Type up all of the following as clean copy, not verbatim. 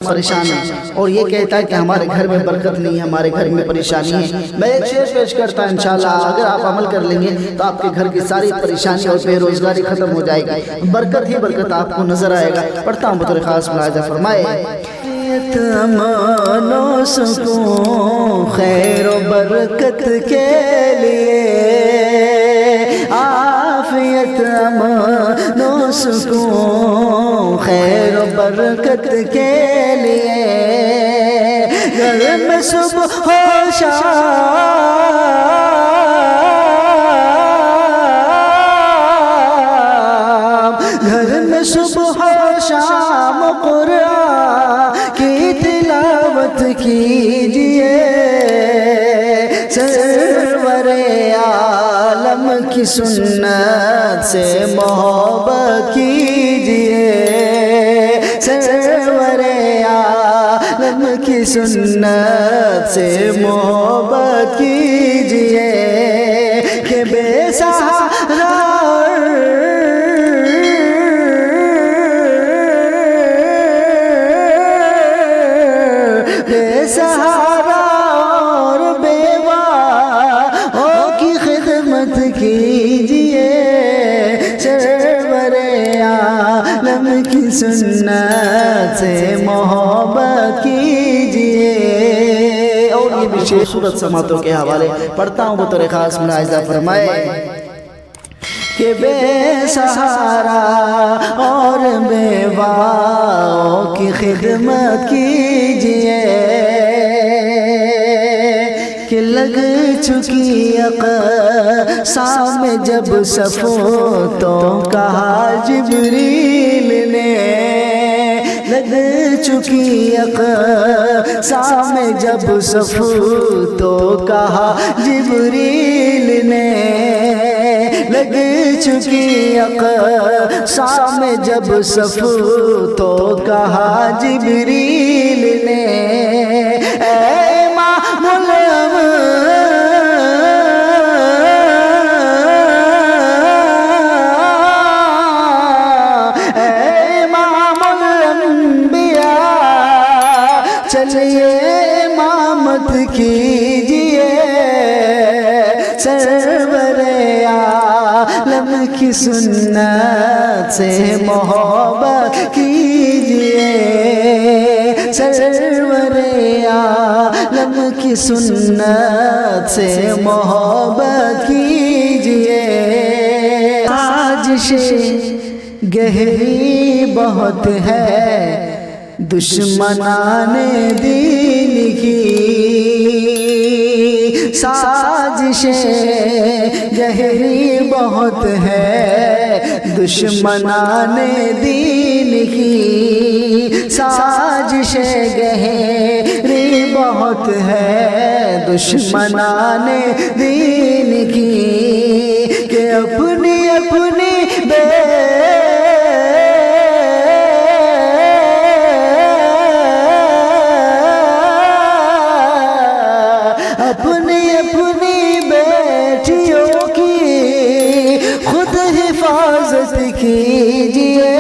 پریشان ہے اور یہ کہتا ہے کہ ہمارے گھر میں برکت نہیں ہے، ہمارے گھر میں پریشانی ہے۔ میں ایک شعر پیش کرتا ہوں، انشاءاللہ اگر آپ عمل کر لیں گے تو آپ کے گھر کی ساری پریشانی اور بے روزگاری ختم ہو جائے گی، برکت ہی برکت آپ کو نظر آئے گا۔ پڑھتا ہوں بطور خاص ملاحظہ فرمائے: امان و سکون خیر و برکت کے لیے، عافیت امان و سکون خیر و برکت کے لیے، گھر میں صبح و شام، گھر میں صبح و شام قرآن کی تلاوت کیجئے، سرور عالم کی سنت سے محبت کیجئے، سرور عالم کی سنت سے محبت کیجئے، کہ بے سہارا بے سہارا اور بیواؤں کی خدمت کیجئے، سرور عالم کی سنت سے محبت کیجئے۔ اور یہ بھی شعر صورت سماعتوں کے حوالے پڑھتا ہوں بطور خاص ملاحظہ فرمائے کہ بے سہارا اور بیواؤں کی خدمت کیجئے، کہ لگ چکی اقصام میں جب صفوں تو کہا جبریل نے، لگ چکی اقصام میں جب صفوں تو کہا جبریل نے، لگ چکی اقصام میں جب صفوں تو کہا جبریل نے، اے امام الانبیاء، چلیے امامت کیجئے، سرور عالم کی سنت سے محبت کیجئے، سرور عالم کی سنت سے محبت کیجئے۔ سازشیں گہری بہت ہے دشمنان دین کی، سازشیں گہری بہت ہے دشمنان دین کی، سازشیں گہری بہت ہے دشمنان دین کی، کہ اپنی اپنی اپنی اپنی بیٹیوں کی خود حفاظت کیجئے،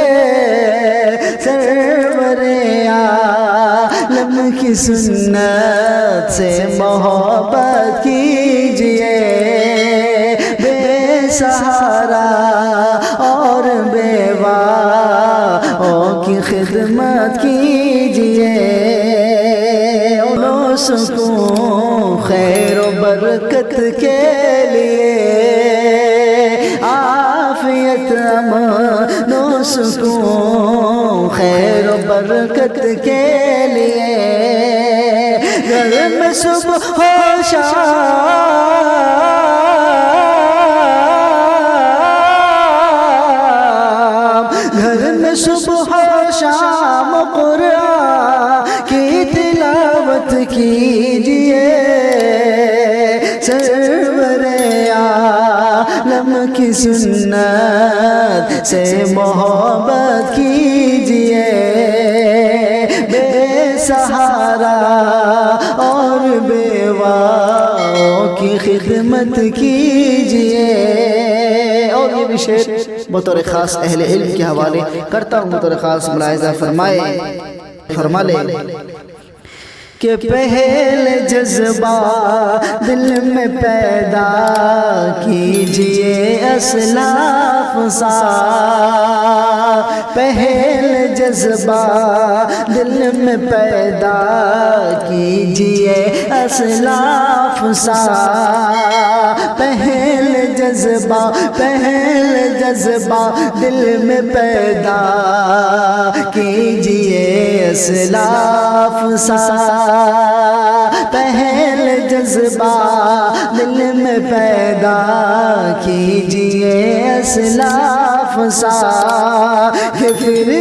سرور عالم کی سنت سے محبت کیجئے، بے سہارا اور بیواؤں کی خدمت کیجئے، و سکون خیر و برکت کے لیے، عافیت امن و سکون خیر و برکت کے لیے، گھر میں صبح و شام، گھر میں صبح و شام قرآن کی تلاوت کیجئے، سرور عالم کی سنت سے محبت کیجئے، بے سہارا اور بیواؤں کی خدمت کیجئے۔ اور یہ بھی شعر بطور خاص اہل علم کے حوالے کرتا ہوں، بطور خاص ملاحظہ فرمائے فرما لے کہ پہلے جذبہ دل میں پیدا کیجئے اسلاف سا، پہلے جذبہ دل میں پیدا کیجئے اسلاف سا، پہلے جذبہ دل میں پیدا کیجئے اسلاف سا، پہلے جذبہ دل میں پیدا کیجئے اسلاف سا، کہ پھر